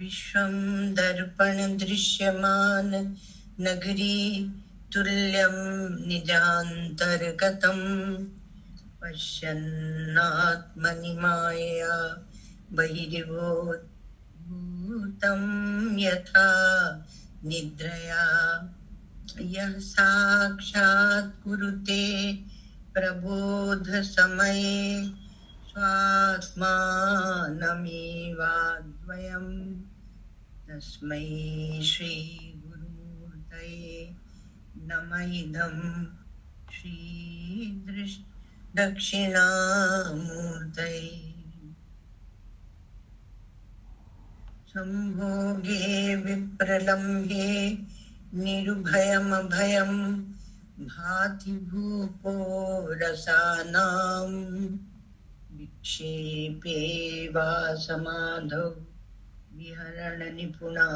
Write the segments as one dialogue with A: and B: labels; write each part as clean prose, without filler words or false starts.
A: विश्वं दर्पण दृश्यमान नगरी तुल्यं निजान्तर्गतं पश्यन्नात्मनि मायया बहिर्भूतं यथा निद्रया यः साक्षात् कुरुते प्रबोध समये स्वात्मानमेवाद्वयं तस्मै श्री गुरुमूर्तये नमः इदं श्री दक्षिणामूर्तये संभोगे विप्रलम्भे निरुभयमभयं भाति भूपो रसानां विक्षेपे वा समाधौ विहरण निपुणा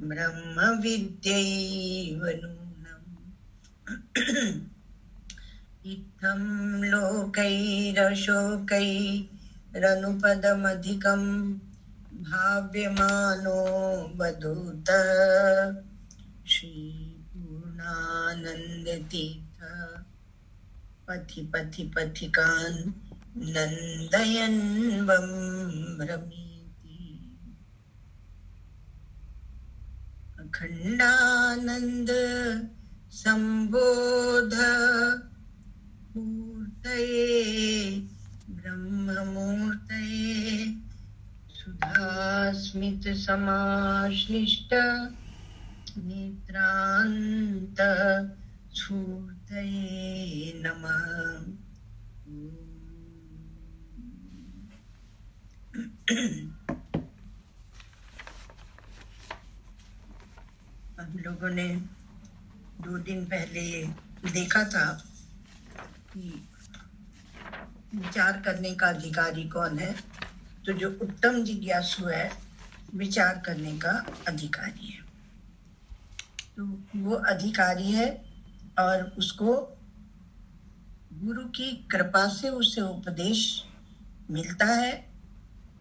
A: ब्रह्म विद्यैव नूनम् इत्थं लोकैरशोकैरनुपदमधिकं भाव्यमानो वधूत श्री पूर्णानन्दतीर्थ पथि पथि पथिकान् नन्दयन् वं भ्रमीति अखण्डानन्द संबोध मूर्तये ब्रह्ममूर्तये सुधास्मित समाश्लिष्ट नेत्रान्त स्फूर्तये नमः। हम लोगों ने 2 दिन पहले देखा था कि विचार करने का अधिकारी कौन है। तो जो उत्तम जिज्ञासु है विचार करने का अधिकारी है, तो वो अधिकारी है और उसको गुरु की कृपा से उसे उपदेश मिलता है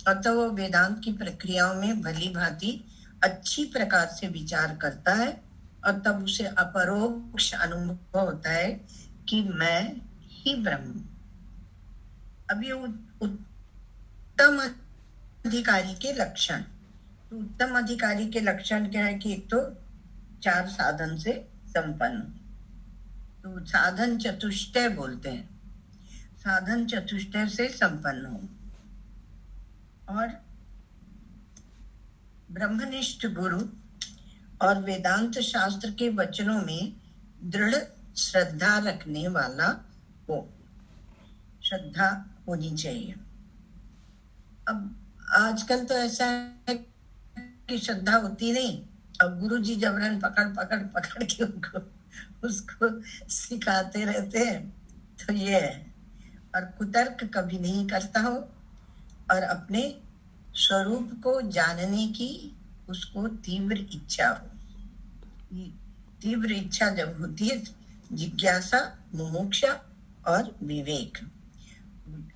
A: और तो वो वेदांत की प्रक्रियाओं में भली भांति अच्छी प्रकार से विचार करता है और तब उसे अपरोक्ष अनुभव होता है कि मैं ही ब्रह्म। अब ये उत्तम अधिकारी के लक्षण, तो उत्तम अधिकारी के लक्षण क्या है कि एक तो 4 साधन से संपन्न, तो साधन चतुष्टय बोलते हैं, साधन चतुष्टय से संपन्न हो और ब्रह्मनिष्ठ गुरु और वेदांत शास्त्र के वचनों में दृढ़ श्रद्धा रखने वाला हो, श्रद्धा होनी चाहिए। अब आजकल तो ऐसा है कि श्रद्धा होती नहीं, अब गुरु जी जबरन पकड़ के उसको सिखाते रहते हैं, तो ये है। और कुतर्क कभी नहीं करता हो और अपने स्वरूप को जानने की उसको तीव्र इच्छा हो। तीव्र इच्छा जब होती है, जिज्ञासा, मुमुक्षा और विवेक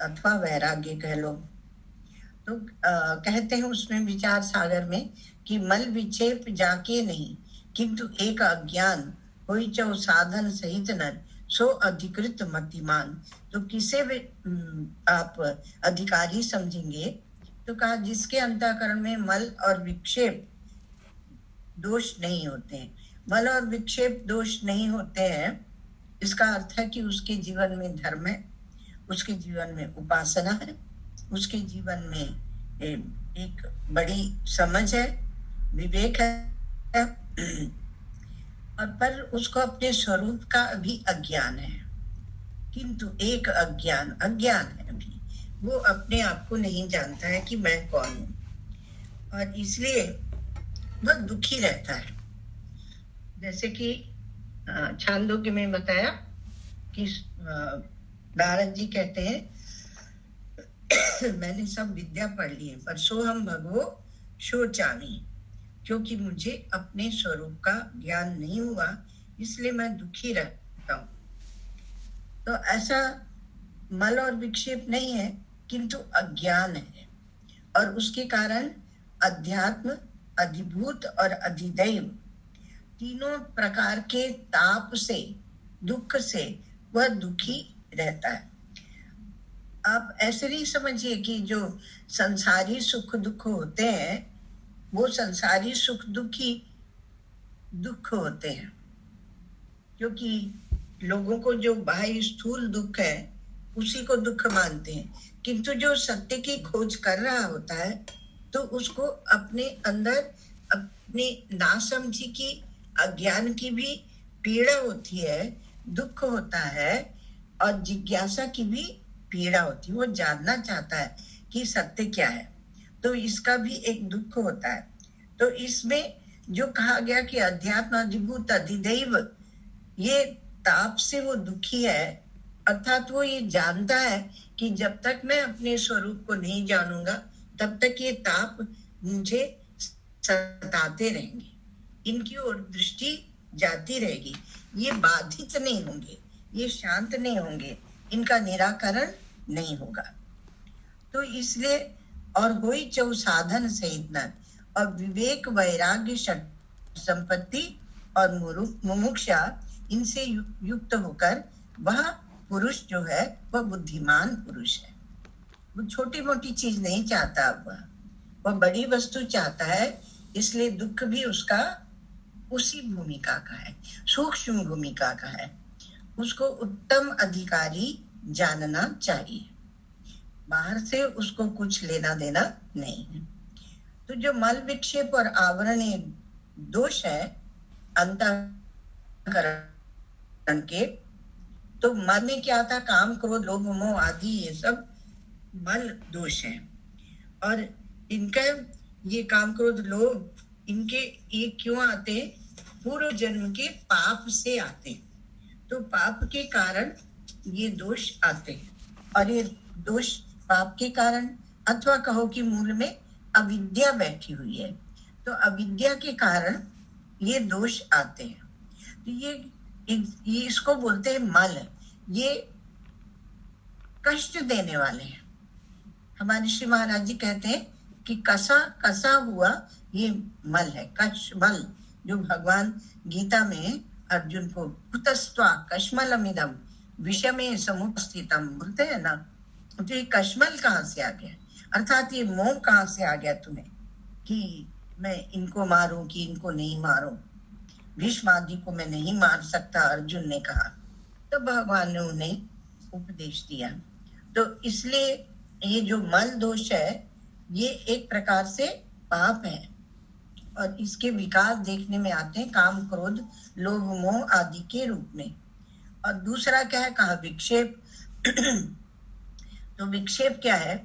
A: अथवा वैराग्य कह लो, तो कहते हैं उसमें विचार सागर में कि मल विक्षेप जाके नहीं किंतु एक अज्ञान होई चौ साधन सहित नर सो अधिकृत मतिमान। तो किसे भी आप अधिकारी समझेंगे, तो कहा जिसके अंतःकरण में मल और विक्षेप दोष नहीं होते हैं। मल और विक्षेप दोष नहीं होते हैं, इसका अर्थ है कि उसके जीवन में धर्म है, उसके जीवन में उपासना है, उसके जीवन में एक बड़ी समझ है, विवेक है, और पर उसको अपने स्वरूप का भी अज्ञान है। किंतु एक अज्ञान है अभी, वो अपने आप को नहीं जानता है कि मैं कौन हूँ और इसलिए बहुत दुखी रहता है। जैसे कि छांदोग्य में बताया कि नारद जी कहते हैं मैंने सब विद्या पढ़ ली है पर सोहम भगवो शोचामी, क्योंकि मुझे अपने स्वरूप का ज्ञान नहीं हुआ इसलिए मैं दुखी रहता हूँ। तो ऐसा मल और विक्षेप नहीं है किंतु अज्ञान है और उसके कारण अध्यात्म, अधिभूत और अधिदैव तीनों प्रकार के ताप से, दुख से वह दुखी रहता है। आप ऐसे नहीं समझिए कि जो संसारी सुख दुख होते हैं वो संसारी सुख दुखी दुख होते हैं, क्योंकि लोगों को जो बाह्य स्थूल दुख है उसी को दुख मानते हैं, किंतु जो सत्य की खोज कर रहा होता है तो उसको अपने अंदर अपनी नासमझी की, अज्ञान की भी पीड़ा होती है, दुख होता है, और जिज्ञासा की भी पीड़ा होती है। वो जानना चाहता है कि सत्य क्या है, तो इसका भी एक दुख होता है। तो इसमें जो कहा गया कि अध्यात्म, अधिभूत, अधिदैव, ये ताप से वो दुखी है, अर्थात वो ये जानता है कि जब तक मैं अपने स्वरूप को नहीं जानूंगा तब तक ये ताप मुझे सताते रहेंगे, इनकी ओर दृष्टि जाती रहेगी, ये बाधित नहीं होंगे, ये शांत नहीं होंगे, इनका निराकरण नहीं होगा। तो इसलिए और होई चौ साधन सहित न, और विवेक, वैराग्य, संपत्ति और मुमुक्षा, इनसे युक्त होकर वह पुरुष जो है वह बुद्धिमान पुरुष है। वो छोटी मोटी चीज नहीं चाहता, वह बड़ी वस्तु चाहता है, इसलिए दुख भी उसका उसी भूमिका का है, सूक्ष्म भूमिका का है। उसको उत्तम अधिकारी जानना चाहिए, बाहर से उसको कुछ लेना देना नहीं है। तो जो मल विक्षेप और आवरण दोष है अंतःकरण के, तो मन में क्या था, काम, क्रोध, लोभ, मोह आदि, ये सब मल दोष है। और इनका ये काम, क्रोध, लोभ, इनके ये क्यों आते, पूर्व जन्म के पाप से आते। तो पाप के कारण ये दोष आते, और ये दोष पाप के कारण, अथवा कहो कि मूल में अविद्या बैठी हुई है, तो अविद्या के कारण ये दोष आते हैं। तो ये इसको बोलते हैं मल। ये कष्ट देने वाले हैं। हमारे श्री महाराज जी कहते हैं कि कसा हुआ ये मल है, कश मल, जो भगवान गीता में अर्जुन को कुतस्त्वा कश्मलमिदं विषमे समुपस्थितम बोलते हैं ना। तो ये कश्मल कहाँ से आ गया, अर्थात ये मोह कहाँ से आ गया तुम्हें कि मैं इनको मारूं कि इनको नहीं मारूं, भीष्म आदि को मैं नहीं मार सकता, अर्जुन ने कहा। तो भगवान ने उन्हें उपदेश दिया। तो इसलिए ये जो मल दोष है ये एक प्रकार से पाप है, और इसके विकार देखने में आते हैं काम, क्रोध, लोभ, मोह आदि के रूप में। और दूसरा क्या है, कहा विक्षेप। तो विक्षेप क्या है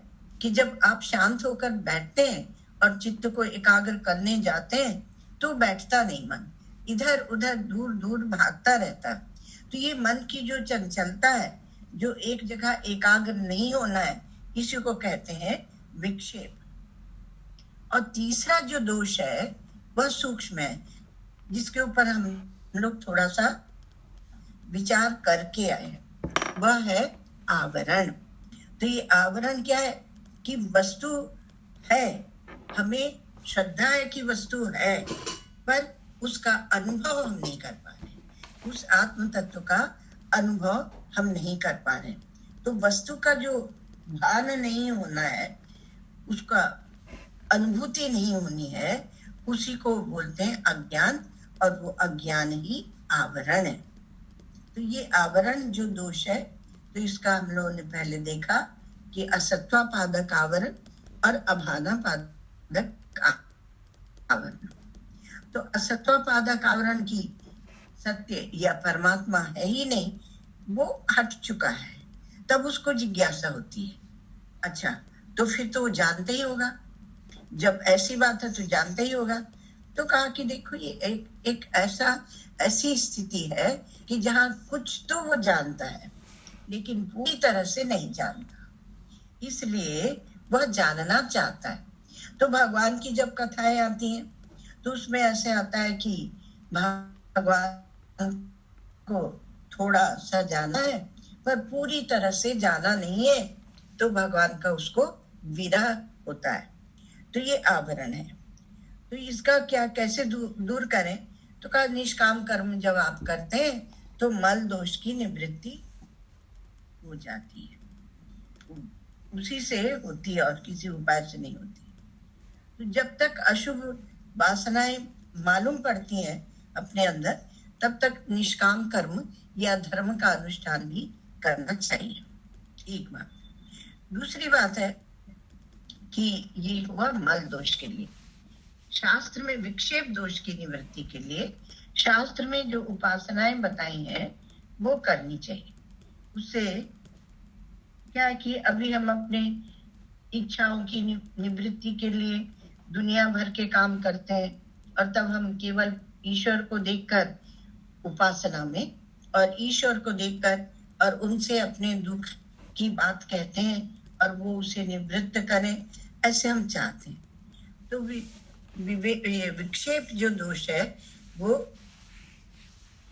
A: कि जब आप शांत होकर बैठते हैं और चित्त को एकाग्र करने जाते हैं तो बैठता नहीं मन, इधर उधर दूर दूर भागता रहता है। तो ये मन की जो चंचलता है, जो एक जगह एकाग्र नहीं होना है, इसी को कहते हैं विक्षेप। और तीसरा जो दोष है वह सूक्ष्म है, जिसके ऊपर हम लोग थोड़ा सा विचार करके आए हैं, वह है आवरण। तो ये आवरण क्या है कि वस्तु है, हमें श्रद्धा है कि वस्तु है, पर उसका अनुभव हम नहीं कर पा रहे, उस आत्म तत्व का अनुभव हम नहीं कर पा रहे। तो वस्तु का जो भान नहीं होना है, उसका अनुभूति नहीं होनी है, उसी को बोलते हैं अज्ञान, और वो अज्ञान ही आवरण है। तो ये आवरण जो दोष है, तो इसका हम लोगों ने पहले देखा कि असत्वा पादक आवरण और अभाना पादक आवरण। तो असत्वा पादक आवरण की सत्य या परमात्मा है ही नहीं, वो हट चुका है, तब उसको जिज्ञासा होती है। अच्छा, तो फिर तो वो जानते ही होगा, जब ऐसी बात है तो जानते ही होगा। तो कहा कि देखो ये एक ऐसी स्थिति है कि जहाँ कुछ तो वो जानता है लेकिन पूरी तरह से नहीं जानता, इसलिए वह जानना चाहता है। तो भगवान की जब कथाएं आती हैं तो उसमें ऐसे आता है कि भगवान को थोड़ा सा जाना है पर पूरी तरह से जाना नहीं है, तो भगवान का उसको विरह होता है। तो ये आवरण है। तो इसका क्या कैसे दूर करें? तो कहा निष्काम कर्म जब आप करते हैं तो मल दोष की निवृत्ति हो जाती है, उसी से होती है और किसी उपाय से नहीं होती। तो जब तक अशुभ वासनाएं मालूम पड़ती हैं अपने अंदर, तब तक निष्काम कर्म या धर्म का अनुष्ठान भी करना चाहिए। एक बात। दूसरी बात है कि ये हुआ मल दोष के लिए। शास्त्र में विक्षेप दोष की निवृत्ति के लिए शास्त्र में जो उपासनाएं बताई हैं वो करनी चाहिए। उससे क्या है कि अभी हम अपने इच्छाओं की निवृत्ति के लिए दुनिया भर के काम करते हैं, और तब हम केवल ईश्वर को देखकर उपासना में, और ईश्वर को देखकर और उनसे अपने दुख की बात कहते हैं और वो उसे निवृत्त करें, ऐसे हम चाहते हैं। तो विक्षेप जो दोष है वो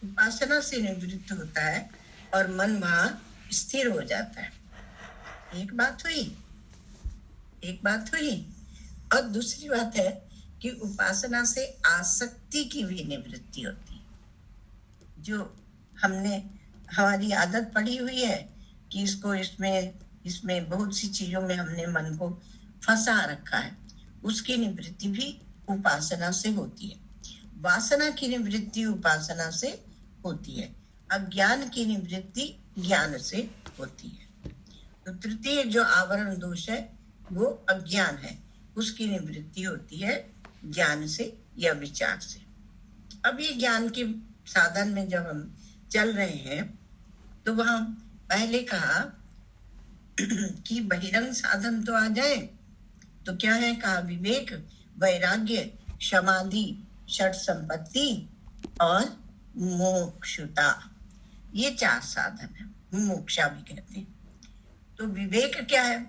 A: उपासना से निवृत्त होता है और मन वहां स्थिर हो जाता है। एक बात हुई। और दूसरी बात है कि उपासना से आसक्ति की भी निवृत्ति होती है। जो हमारी आदत पड़ी हुई है कि इसमें बहुत सी चीजों में हमने मन को फंसा रखा है, उसकी निवृत्ति भी उपासना से होती है। वासना की निवृत्ति उपासना से होती है। अज्ञान की निवृत्ति ज्ञान से होती है। तो तृतीय जो आवरण दोष है वो अज्ञान है, उसकी निवृत्ति होती है ज्ञान से या विचार से। अब ये ज्ञान के साधन में जब हम चल रहे हैं तो वहां पहले कहा कि बहिरंग साधन तो आ जाए, तो क्या है? कहा विवेक, वैराग्य, समाधि, षट संपत्ति और मोक्षता, ये 4 साधन है, मोक्षा भी कहते हैं। तो विवेक क्या है?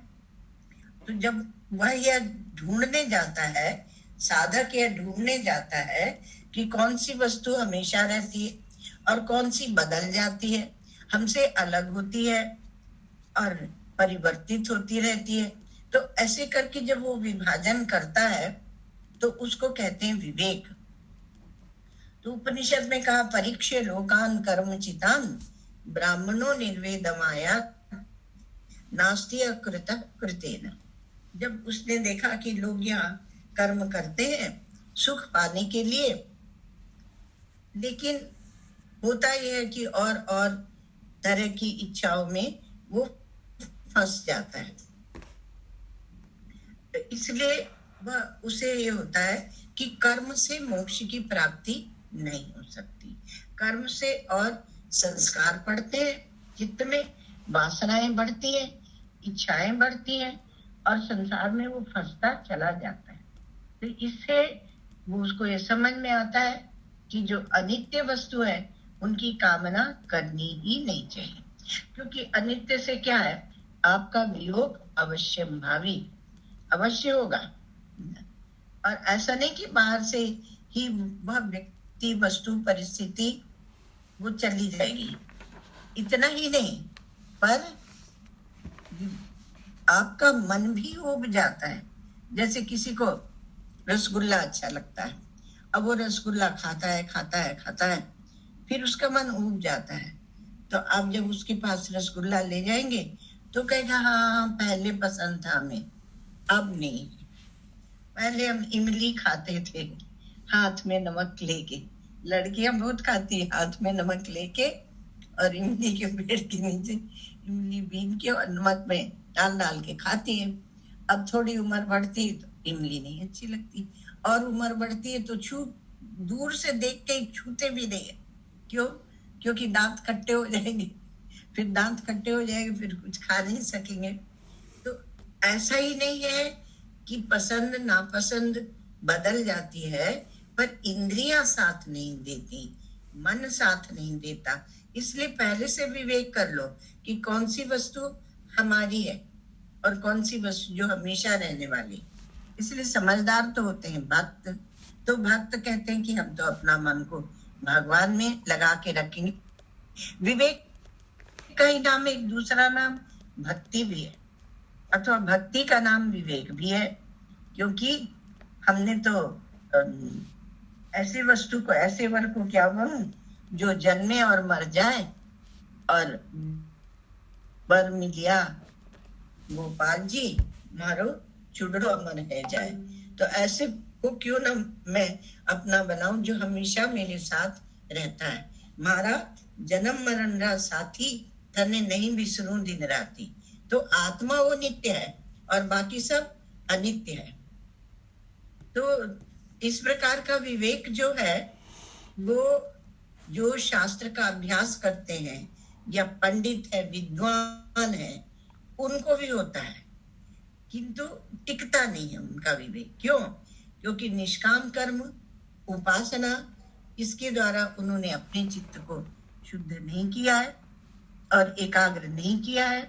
A: तो जब वह यह ढूंढने जाता है, साधक यह ढूंढने जाता है कि कौन सी वस्तु हमेशा रहती है और कौन सी बदल जाती है, हमसे अलग होती है और परिवर्तित होती रहती है, तो ऐसे करके जब वो विभाजन करता है तो उसको कहते हैं विवेक। तो उपनिषद में कहा परीक्ष्य लोकान कर्मचितान ब्राह्मणो निर्वेदमाया नास्ति अकृत कृतेन। जब उसने देखा कि लोग यहाँ कर्म करते हैं सुख पाने के लिए, लेकिन होता यह है कि और तरह की इच्छाओं में वो फंस जाता है, तो इसलिए वह उसे ये होता है कि कर्म से मोक्ष की प्राप्ति नहीं हो सकती। कर्म से और संस्कार बढ़ते हैं, चित्त में वासनाएं बढ़ती हैं, इच्छाएं बढ़ती हैं और संसार में वो फंसता चला जाता है। तो इससे वो उसको ये समझ में आता है कि जो अनित्य वस्तु है उनकी कामना करनी ही नहीं चाहिए, क्योंकि अनित्य से क्या है? आपका वियोग अवश्य भावी अवश्य होगा। और ऐसा नहीं कि बाहर से ही वह व्यक्ति, वस्तु, परिस्थिति वो चली जाएगी, इतना ही नहीं, पर आपका मन भी उब जाता है। जैसे किसी को रसगुल्ला अच्छा लगता है, अब वो रसगुल्ला खाता है, फिर उसका मन उब जाता है। तो आप जब उसके पास रसगुल्ला ले जाएंगे तो कहेगा हाँ पहले पसंद था हमें, अब नहीं। पहले हम इमली खाते थे हाथ में नमक लेके, लड़कियां बहुत खाती है हाथ में नमक लेके, और इमली के पेड़ के नीचे इमली बीन के और नमक में डाल के खाती है। अब थोड़ी उम्र बढ़ती है तो इमली नहीं अच्छी लगती, और उम्र बढ़ती है तो दूर से देख के छूते भी नहीं है। क्यों? क्योंकि दांत खट्टे हो जाएंगे, फिर कुछ खा नहीं सकेंगे। तो ऐसा ही नहीं है कि पसंद नापसंद बदल जाती है, पर इंद्रियां साथ नहीं देती, मन साथ नहीं देता। इसलिए पहले से विवेक कर लो कि कौन सी वस्तु हमारी है और कौन सी वस्तु जो हमेशा रहने वाली। इसलिए समझदार तो होते हैं भक्त। तो भक्त कहते हैं कि हम तो अपना मन को भगवान में लगा के रखेंगे। विवेक का ही नाम, एक दूसरा नाम भक्ति भी है, अथवा भक्ति का नाम विवेक भी है, क्योंकि हमने तो ऐसी वस्तु को, ऐसे वर को क्या बोलूं, जो जन्मे और मर जाए और बर मिलिया गोपाल जी मारो चुड़रो अमर है जाए। तो ऐसे को क्यों ना मैं अपना बनाऊं जो हमेशा मेरे साथ रहता है। मारा जन्म मरण रा साथी तने नहीं बिसरूं दिन राती। तो आत्मा वो नित्य है और बाकी सब अनित्य है। तो इस प्रकार का विवेक जो है वो जो शास्त्र का अभ्यास करते हैं या पंडित है, विद्वान है, उनको भी होता है, किंतु टिकता नहीं है उनका विवेक। क्यों? क्योंकि निष्काम कर्म, उपासना, इसके द्वारा उन्होंने अपने चित्त को शुद्ध नहीं किया है और एकाग्र नहीं किया है।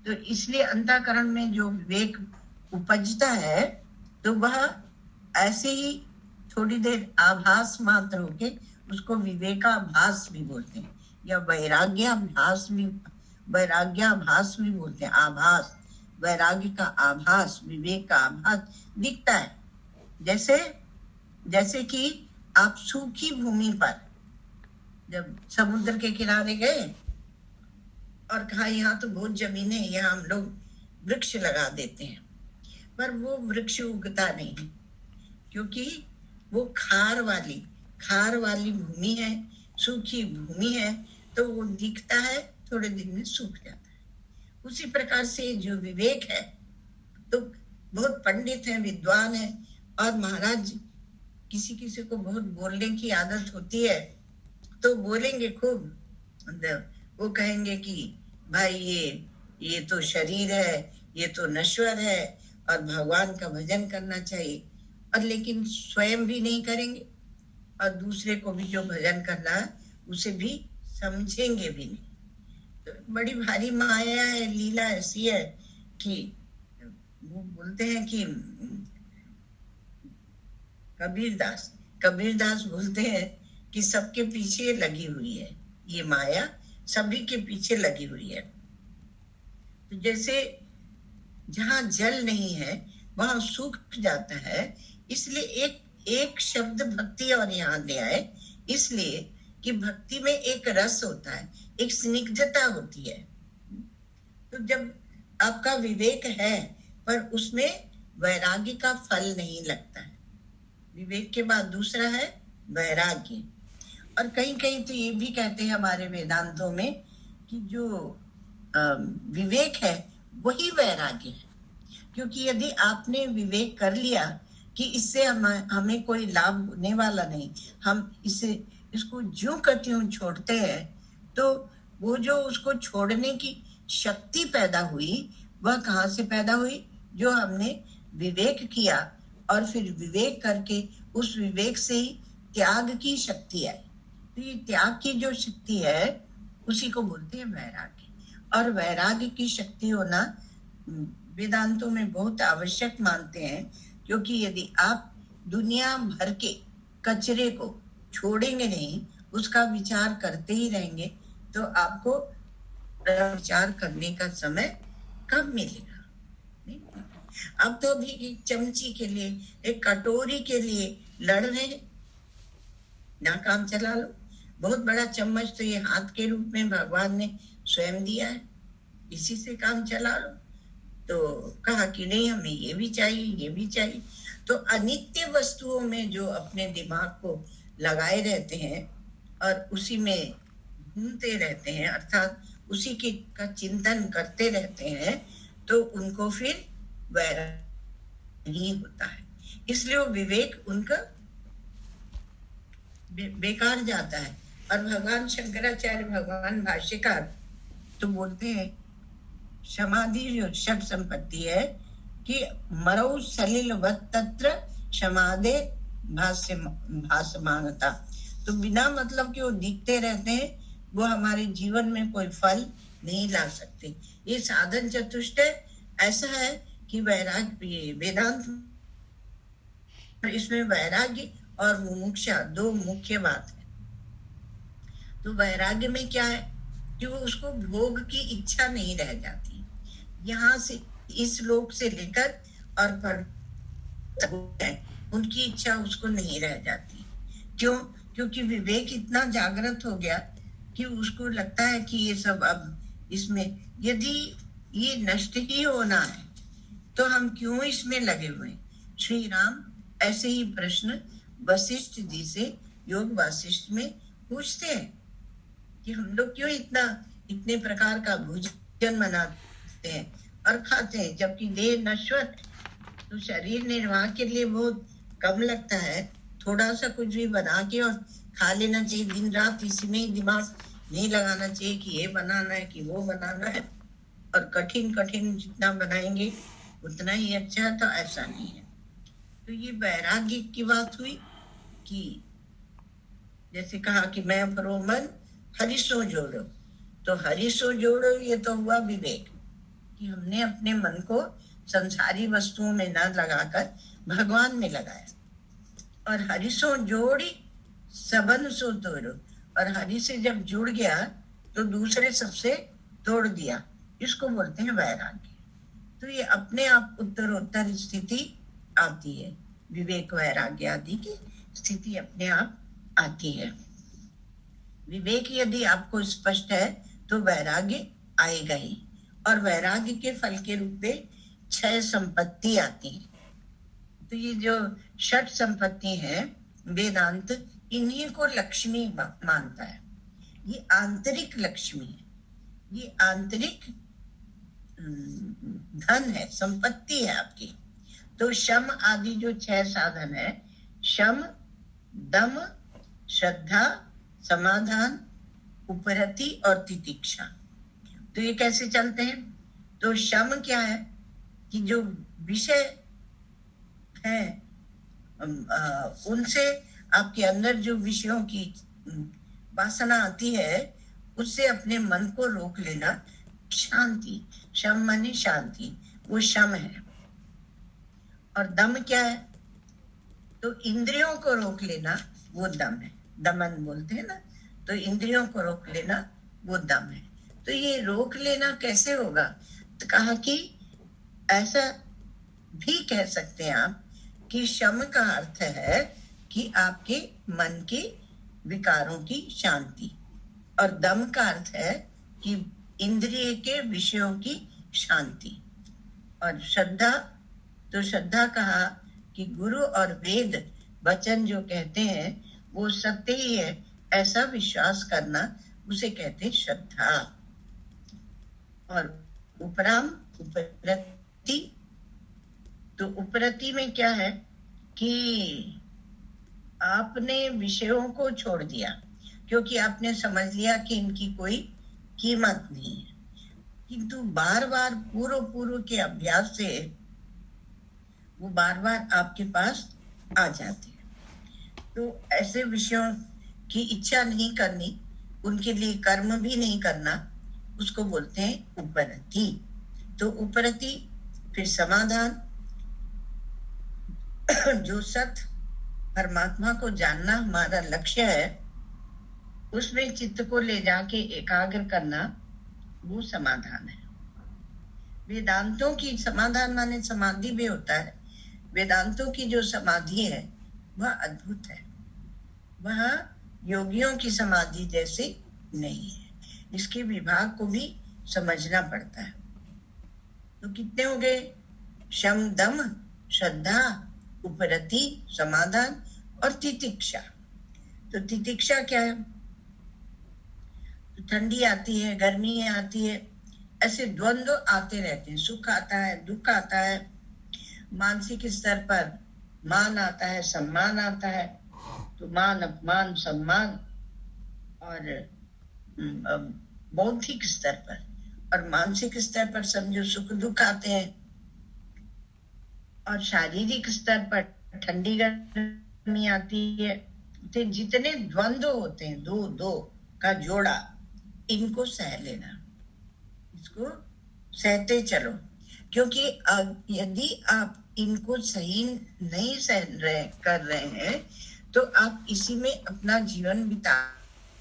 A: तो इसलिए अंतःकरण में जो विवेक उपजता है तो वह ऐसे ही थोड़ी देर आभास मात्र होके उसको विवेकाभास भी बोलते हैं या वैराग्याभास भी बोलते हैं। आभास, वैराग्य का आभास, विवेक का आभास दिखता है। जैसे कि आप सूखी भूमि पर जब समुद्र के किनारे गए और कहा यहाँ तो बहुत जमीन है, यहाँ हम लोग वृक्ष लगा देते हैं, पर वो वृक्ष उगता नहीं है क्योंकि वो खार वाली भूमि है, सूखी भूमि है। तो वो दिखता है, थोड़े दिन में सूख जाता है। उसी प्रकार से जो विवेक है, तो बहुत पंडित है, विद्वान है, और महाराज किसी किसी को बहुत बोलने की आदत होती है तो बोलेंगे खूब। वो कहेंगे कि भाई ये तो शरीर है, ये तो नश्वर है और भगवान का भजन करना चाहिए, और लेकिन स्वयं भी नहीं करेंगे और दूसरे को भी जो भजन करना है उसे भी समझेंगे भी नहीं। तो बड़ी भारी माया है, लीला ऐसी है कि वो बोलते हैं कि कबीरदास बोलते हैं कि सबके पीछे लगी हुई है ये माया, सभी के पीछे लगी हुई है। तो जैसे जहां जल नहीं है वहां सूख जाता है, इसलिए एक शब्द भक्ति और यहाँ ले आए, इसलिए कि भक्ति में एक रस होता है, एक स्निग्धता होती है। तो जब आपका विवेक है पर उसमें वैराग्य का फल नहीं लगता है। विवेक के बाद दूसरा है वैराग्य। और कहीं कहीं तो ये भी कहते हैं हमारे वेदांतों में कि जो विवेक है वही वैराग्य है। क्योंकि यदि आपने विवेक कर लिया कि इससे हमें कोई लाभ होने वाला नहीं, हम इसको ज्यों का त्यों छोड़ते हैं, तो वो जो उसको छोड़ने की शक्ति पैदा हुई वह कहाँ से पैदा हुई? जो हमने विवेक किया और फिर विवेक करके उस विवेक से ही त्याग की शक्ति आई। तो ये त्याग की जो शक्ति है उसी को बोलते हैं वैराग्य। और वैराग्य की शक्ति होना वेदांतों में बहुत आवश्यक मानते हैं, क्योंकि यदि आप दुनिया भर के कचरे को छोड़ेंगे नहीं, उसका विचार करते ही रहेंगे, तो आपको विचार करने का समय कब मिलेगा? नहीं? अब तो भी एक चमची के लिए, एक कटोरी के लिए लड़ रहे हैं, ना काम चला लो। बहुत बड़ा चम्मच तो ये हाथ के रूप में भगवान ने स्वयं दिया है, इसी से काम चला लो। तो कहा कि नहीं, हमें ये भी चाहिए, ये भी चाहिए। तो अनित्य वस्तुओं में जो अपने दिमाग को लगाए रहते हैं और उसी में घूमते रहते हैं, अर्थात उसी के का चिंतन करते रहते हैं, तो उनको फिर वैराग्य नहीं होता है। इसलिए वो विवेक उनका बेकार जाता है। और भगवान शंकराचार्य, भगवान भाष्यकार, तो बोलते हैं समाधि जो षट संपत्ति है कि मरौ सलिलवत् तत्र समाधे भासमानता। तो बिना मतलब कि वो दिखते रहते हैं, वो हमारे जीवन में कोई फल नहीं ला सकते। ये साधन चतुष्टय ऐसा है कि वैराग्य, वेदांत इसमें वैराग्य और मुमुक्षा दो मुख्य बात है। तो वैराग्य में क्या है कि वो उसको भोग की इच्छा नहीं रह जाती। यहाँ से, इस लोक से लेकर और पर है, उनकी इच्छा उसको नहीं रह जाती। क्यों? क्योंकि विवेक इतना जागृत हो गया कि उसको लगता है कि ये सब अब इसमें यदि ये नष्ट ही होना है तो हम क्यों इसमें लगे हुए। श्री राम ऐसे ही प्रश्न वशिष्ठ जी से योग वासिष्ठ में पूछते हैं कि हम लोग क्यों इतने प्रकार का भोजन बनाते हैं और खाते हैं, जबकि देह नश्वर, तो शरीर निर्वाह के लिए बहुत कम लगता है। थोड़ा सा कुछ भी बना के और खा लेना चाहिए, दिन रात इसी में ही दिमाग नहीं लगाना चाहिए कि ये बनाना है कि वो बनाना है, और कठिन कठिन जितना बनाएंगे उतना ही अच्छा है, तो ऐसा नहीं है। तो ये वैराग्य की बात हुई कि जैसे कहा कि मैं करो मन हरि सो जोड़ो, तो हरि सो जोड़ो ये तो हुआ विवेक, कि हमने अपने मन को संसारी वस्तुओं में न लगाकर भगवान में लगाया। और हरि सो जोड़ी सबन सो तोड़ो, और हरि से जब जुड़ गया तो दूसरे सबसे तोड़ दिया, इसको बोलते हैं वैराग्य। तो ये अपने आप उत्तरोत्तर स्थिति आती है, विवेक वैराग्य आदि की स्थिति अपने आप आती है। विवेक यदि आपको स्पष्ट है तो वैराग्य आएगा ही, और वैराग्य के फल के रूप में 6 संपत्ति आती है। तो ये जो 6 संपत्ति है, वेदांत इन्हीं को लक्ष्मी मानता है। ये आंतरिक लक्ष्मी है, ये आंतरिक धन है, संपत्ति है आपकी। तो शम आदि जो 6 साधन है, शम, दम, श्रद्धा, समाधान, उपरति और तितिक्षा, तो ये कैसे चलते हैं? तो शम क्या है कि जो विषय है उनसे आपके अंदर जो विषयों की वासना आती है उससे अपने मन को रोक लेना, शांति, शम माने शांति, वो शम है। और दम क्या है? तो इंद्रियों को रोक लेना, वो दम है, दमन बोलते हैं ना, तो इंद्रियों को रोक लेना वो दम है। तो ये रोक लेना कैसे होगा? तो कहा कि ऐसा भी कह सकते हैं आप कि शम का अर्थ है कि आपके मन के विकारों की शांति, और दम का अर्थ है कि इंद्रिय के विषयों की शांति। और श्रद्धा, तो श्रद्धा कहा कि गुरु और वेद वचन जो कहते हैं वो सत्य ही है, ऐसा विश्वास करना, उसे कहते हैं श्रद्धा। और उपराम, उपरति, तो उपरति में क्या है कि आपने विषयों को छोड़ दिया, क्योंकि आपने समझ लिया कि इनकी कोई कीमत नहीं है, किंतु बार बार पूर्व के अभ्यास से वो बार बार आपके पास आ जाते हैं। तो ऐसे विषयों की इच्छा नहीं करनी, उनके लिए कर्म भी नहीं करना, उसको बोलते हैं उपरति। तो उपरति, फिर समाधान, जो सत्य परमात्मा को जानना हमारा लक्ष्य है, उसमें चित्त को ले जाके एकाग्र करना, वो समाधान है। वेदांतों की समाधान माने समाधि भी होता है। वेदांतों की जो समाधि है वह अद्भुत है, वह योगियों की समाधि जैसे नहीं है, इसके विभाग को भी समझना पड़ता है। तो कितने हो गए? शम, दम, श्रद्धा, उपरति, समाधान और तितिक्षा। तो तितिक्षा क्या है? तो ठंडी आती है, गर्मी आती है, ऐसे द्वंद्व आते रहते हैं, सुख आता है, दुख आता है, मानसिक स्तर पर मान आता है, सम्मान आता है, तो मान, अपमान, सम्मान, और बौद्धिक स्तर पर और मानसिक स्तर पर समझो सुख दुख आते हैं, और शारीरिक स्तर पर ठंडी गर्मी आती है। तो जितने द्वंद्व होते हैं, दो का जोड़ा, इनको सह लेना, इसको सहते चलो, क्योंकि यदि आप इनको सही नहीं कर रहे हैं तो आप इसी में अपना जीवन बिता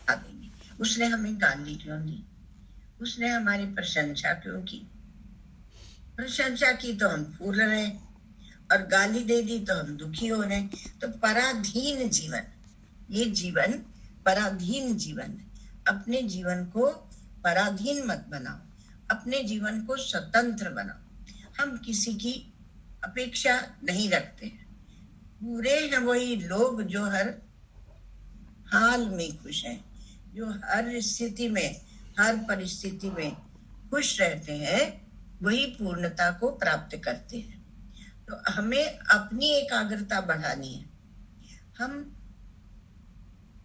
A: देंगे। उसने हमें गाली क्यों दी? उसने हमारी प्रशंसा क्यों की? प्रशंसा की तो हम फूल रहे, और गाली दे दी तो हम दुखी हो रहे हैं। तो पराधीन जीवन, ये जीवन पराधीन जीवन है। अपने जीवन को पराधीन मत बनाओ, अपने जीवन को स्वतंत्र बनाओ। हम किसी की अपेक्षा नहीं रखते हैं। पूरे हैं वही लोग जो हर हाल में खुश हैं, जो हर स्थिति में, हर परिस्थिति में खुश रहते हैं, वही पूर्णता को प्राप्त करते हैं। तो हमें अपनी एकाग्रता बढ़ानी है। हम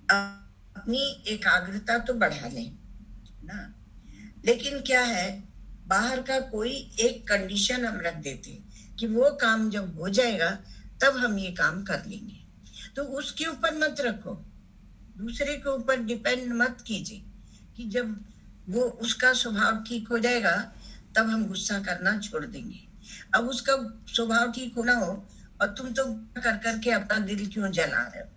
A: अपनी एकाग्रता तो बढ़ा लें ना, लेकिन क्या है, बाहर का कोई एक कंडीशन हम रख देते हैं कि वो काम जब हो जाएगा तब हम ये काम कर लेंगे। तो उसके ऊपर मत रखो, दूसरे के ऊपर डिपेंड मत कीजिए कि जब वो उसका स्वभाव ठीक हो जाएगा तब हम गुस्सा करना छोड़ देंगे। अब उसका स्वभाव ठीक होना हो और तुम तो कर करके अपना दिल क्यों जला रहे हो?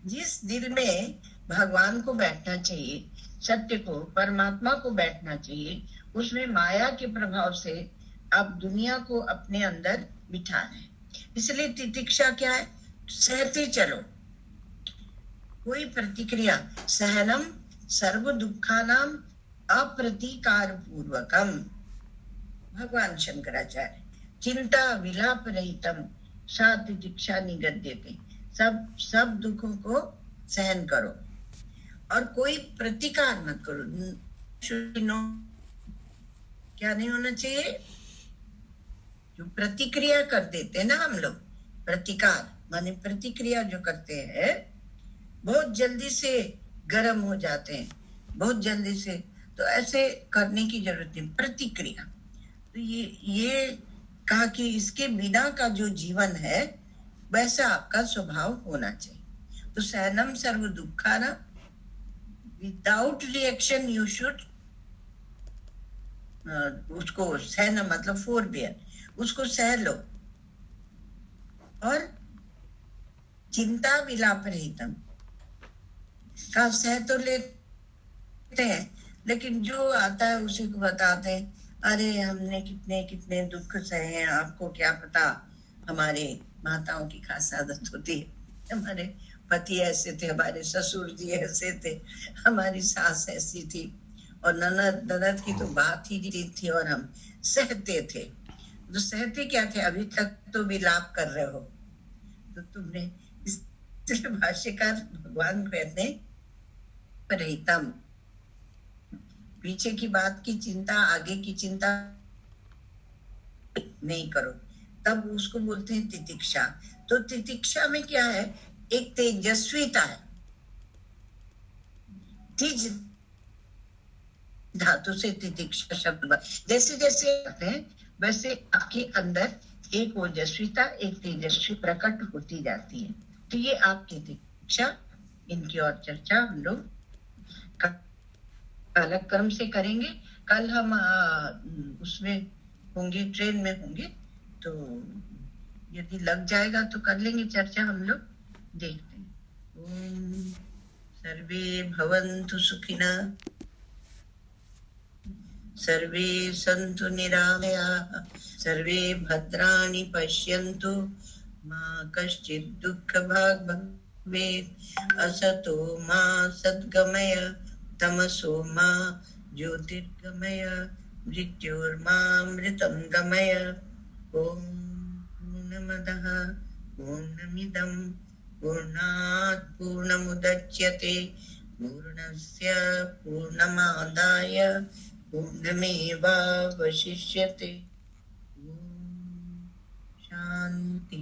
A: जिस दिल में भगवान को बैठना चाहिए, सत्य को, परमात्मा को बैठना चाहिए, उसमें माया के प्रभाव से आप दुनिया को अपने अंदर बिठा रहे हैं। इसलिए तितिक्षा क्या है? सहते चलो, कोई प्रतिक्रिया, सहनम सर्व दुखानाम अप्रतिकार पूर्वकम। भगवान शंकराचार्य, चिंता विलाप रहितम सा तितिक्षा निगद्यते। सब दुखों को सहन करो और कोई प्रतिकार मत करो। क्या नहीं होना चाहिए? जो प्रतिक्रिया कर देते हैं ना हम लोग, प्रतिकार माने प्रतिक्रिया जो करते हैं, बहुत जल्दी से गर्म हो जाते हैं, बहुत जल्दी से, तो ऐसे करने की जरूरत नहीं। प्रतिक्रिया तो ये कहा कि इसके बिना का जो जीवन है वैसा आपका स्वभाव होना चाहिए। तो सहनम सर्व दुखाना, विदाउट रिएक्शन यू शुड उसको सहना, मतलब फोरबियर, उसको सह लो। और चिंता विलाप रहितम का सह तो लेते हैं, लेकिन जो आता है उसी को बताते हैं, अरे हमने कितने कितने दुख सहे हैं, आपको क्या पता। हमारे माताओं की खास आदत होती है, हमारे पति ऐसे थे, हमारे ससुर जी ऐसे थे, हमारी सास ऐसी थी, और ननद की तो बात ही नहीं थी, और हम सहते थे। तो सहते क्या थे? अभी तक तो विलाप कर रहे हो। तो तुमने इसलिए भाष्यकार भगवान कहते हैं रहितम, पीछे की बात की चिंता, आगे की चिंता नहीं करो, तब उसको बोलते हैं तितिक्षा। तो तितिक्षा में क्या है? एक तेजस्वीता है। तिज धातु से तितिक्षा शब्द, जैसे जैसे आते हैं वैसे आपके अंदर एक ओजस्विता, एक तेजस्वी प्रकट होती जाती है। तो ये आपकी तितिक्षा, इनकी और चर्चा हम लोग अलग क्रम से करेंगे। कल हम उसमें होंगे, ट्रेन में होंगे, तो यदि लग जाएगा तो कर लेंगे चर्चा हम लोग, देखते हैं। ओम सर्वे भवन्तु सुखिनः, सर्वे सन्तु निरामयाः, सर्वे भद्राणि पश्यन्तु, मा कश्चित् दुःखभाग् भवेत्। असतो मा सद्गमय, तमसो मा ज्योतिर्गमय, मृत्योर्मामृतं गमय। ॐ पूर्णमदः पूर्णमिदं पूर्णात् पूर्णमुदच्यते, पूर्णस्य पूर्णमादाय पूर्णमेवावशिष्यते। शांति।